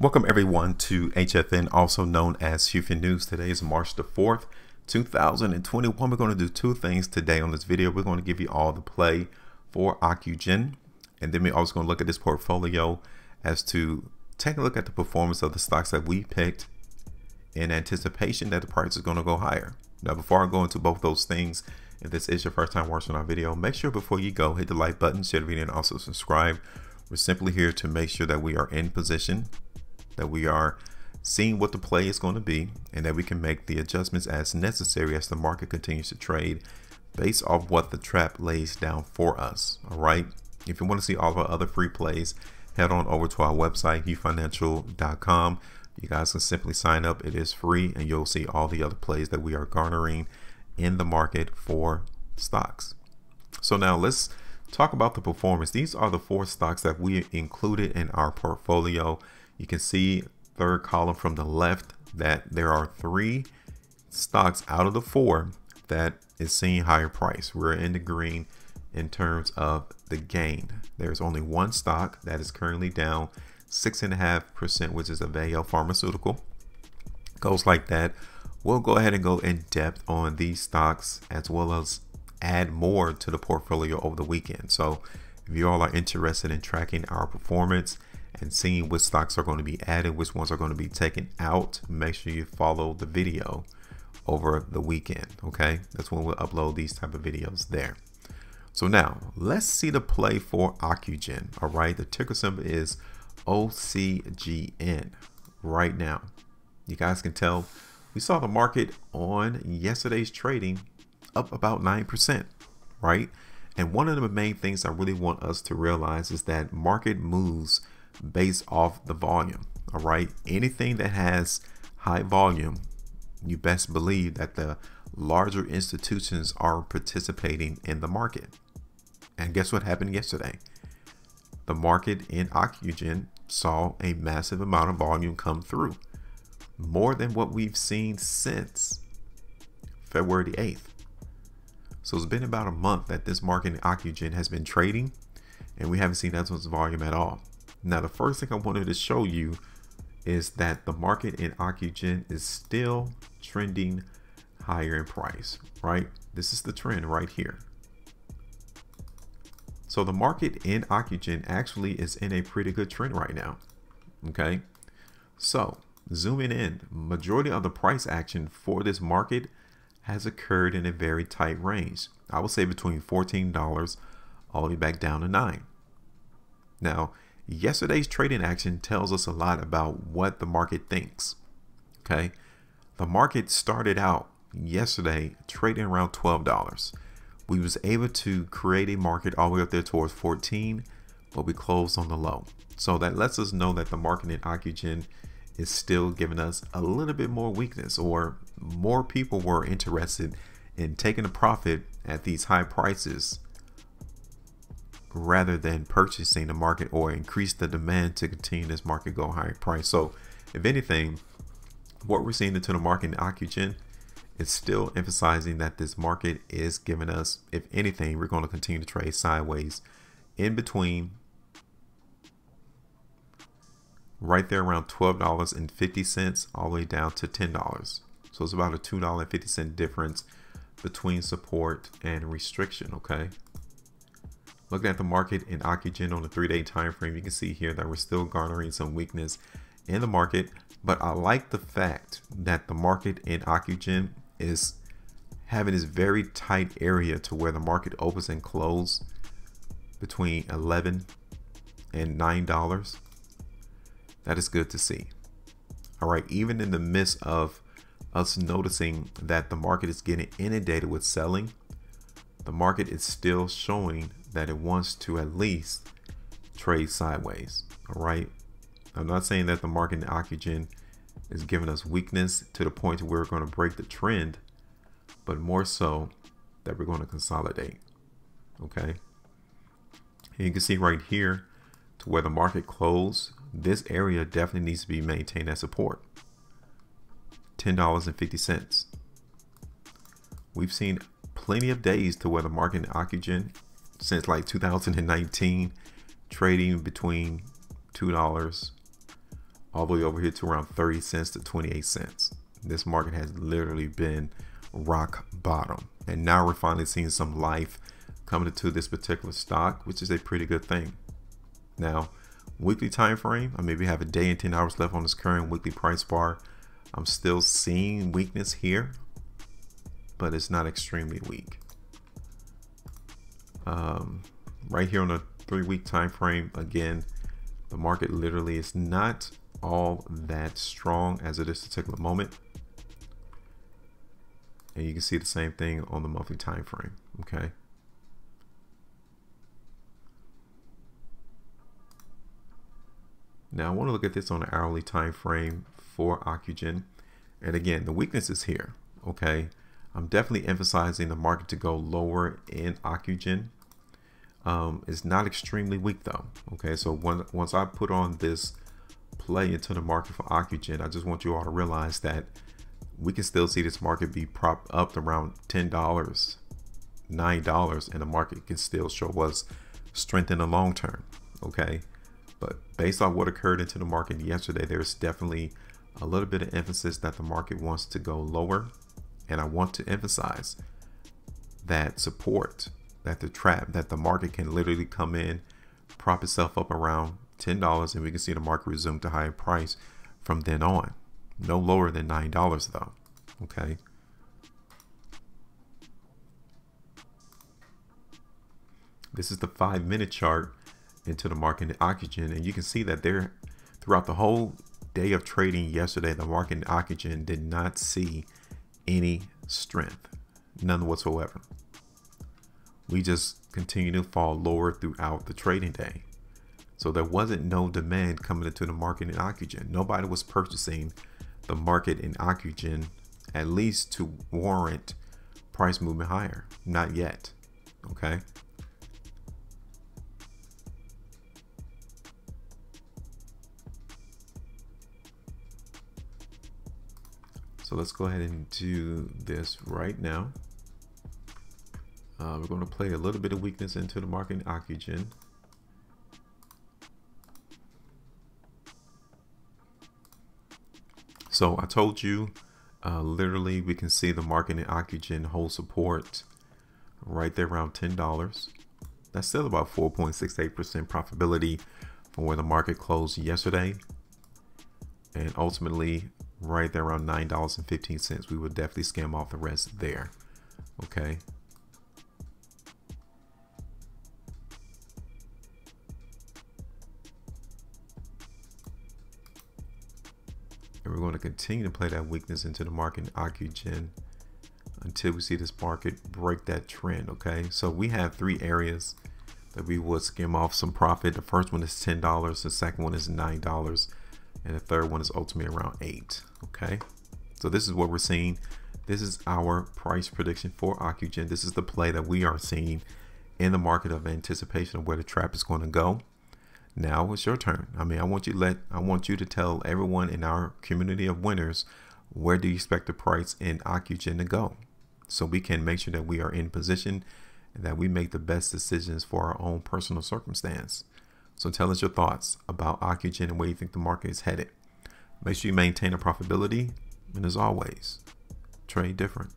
Welcome everyone to HueFin, also known as HueFin News. Today is March the 4th, 2021. We're going to do two things today on this video. We're going to give you all the play for OCGN, and then we're also going to look at this portfolio as to take a look at the performance of the stocks that we picked in anticipation that the price is going to go higher. Now, before I go into both those things, if this is your first time watching our video, make sure before you go, hit the like button, share the video, and also subscribe. We're simply here to make sure that we are in position, that we are seeing what the play is going to be, and that we can make the adjustments as necessary as the market continues to trade based off what the trap lays down for us. All right. If you want to see all of our other free plays, head on over to our website, HueFinancial.com. You guys can simply sign up. It is free, and you'll see all the other plays that we are garnering in the market for stocks. So now let's talk about the performance. These are the four stocks that we included in our portfolio. You can see third column from the left that there are three stocks out of the four that is seeing higher price. We're in the green in terms of the gain. There's only one stock that is currently down 6.5%, which is Avail Pharmaceutical. Goes like that. We'll go ahead and go in depth on these stocks as well as add more to the portfolio over the weekend. So if you all are interested in tracking our performance and seeing which stocks are going to be added, which ones are going to be taken out, make sure you follow the video over the weekend. Okay, that's when we'll upload these type of videos there. So now let's see the play for OCGN. All right, the ticker symbol is OCGN. Right now, you guys can tell we saw the market on yesterday's trading up about 9%, right? And one of the main things I really want us to realize is that market moves based off the volume. All right, anything that has high volume, you best believe that the larger institutions are participating in the market. And guess what happened yesterday? The market in OCGN saw a massive amount of volume come through, more than what we've seen since February the 8th. So it's been about a month that this market in OCGN has been trading, and we haven't seen that much volume at all. Now, the first thing I wanted to show you is that the market in OCGN is still trending higher in price, right? This is the trend right here. So the market in OCGN actually is in a pretty good trend right now. Okay, so zooming in, majority of the price action for this market has occurred in a very tight range. I would say between $14 all the way back down to $9. Now, yesterday's trading action tells us a lot about what the market thinks. Okay, the market started out yesterday trading around $12. We was able to create a market all the way up there towards 14, but we closed on the low. So that lets us know that the market in OCGN is still giving us a little bit more weakness, or more people were interested in taking a profit at these high prices rather than purchasing the market or increase the demand to continue this market go higher price. So if anything, what we're seeing into the market in OCGN is still emphasizing that this market is giving us, if anything, we're going to continue to trade sideways in between right there around $12.50 all the way down to $10. So it's about a $2.50 difference between support and restriction. Okay, looking at the market in OCGN on the 3-day time frame, you can see here that we're still garnering some weakness in the market, but I like the fact that the market in OCGN is having this very tight area to where the market opens and closes between $11 and $9. That is good to see. All right, even in the midst of us noticing that the market is getting inundated with selling, the market is still showing that it wants to at least trade sideways. All right, I'm not saying that the market in OCGN is giving us weakness to the point where we're going to break the trend, but more so that we're going to consolidate. Okay, and you can see right here to where the market closed, this area definitely needs to be maintained as support. $10.50. We've seen plenty of days to where the market in OCGN since like 2019 trading between $2 all the way over here to around 30 cents to 28 cents. This market has literally been rock bottom. And now we're finally seeing some life coming into this particular stock, which is a pretty good thing. Now, weekly time frame, I mean, we have a day and 10 hours left on this current weekly price bar. I'm still seeing weakness here, but it's not extremely weak. Right here on a 3-week time frame, again, the market literally is not all that strong as it is particular moment. And you can see the same thing on the monthly time frame. Okay. Now I want to look at this on an hourly time frame for OCGN. And again, the weakness is here. Okay. I'm definitely emphasizing the market to go lower in OCGN. It's not extremely weak though. Okay. So once I put on this play into the market for OCGN, I just want you all to realize that we can still see this market be propped up around $10, $9, and the market can still show us strength in the long term. Okay. But based on what occurred into the market yesterday, there's definitely a little bit of emphasis that the market wants to go lower. And I want to emphasize that support, that the trap, that the market can literally come in, prop itself up around $10, and we can see the market resume to higher price from then on. No lower than $9 though. Okay. This is the 5-minute chart into the market in OCGN, and you can see that there throughout the whole day of trading yesterday, the market in OCGN did not see any strength, none whatsoever. We just continue to fall lower throughout the trading day. So there wasn't no demand coming into the market in OCGN. Nobody was purchasing the market in OCGN, at least to warrant price movement higher. Not yet. Okay. So let's go ahead and do this right now. We're going to play a little bit of weakness into the market in OCGN. So I told you, literally we can see the market in OCGN hold support right there around $10. That's still about 4.68% profitability from where the market closed yesterday. And ultimately right there around $9.15. We would definitely skim off the rest there. Okay. And we're going to continue to play that weakness into the market in OCGN until we see this market break that trend. Okay, so we have 3 areas that we would skim off some profit. The first one is $10, the second one is $9, and the third one is ultimately around $8. Okay, so this is what we're seeing. This is our price prediction for OCGN. This is the play that we are seeing in the market of anticipation of where the trap is going to go. Now it's your turn. I mean, I want you to tell everyone in our community of winners, where do you expect the price in OCGN to go, so we can make sure that we are in position and that we make the best decisions for our own personal circumstance. So tell us your thoughts about OCGN and where you think the market is headed. Make sure you maintain a profitability, and as always, trade different.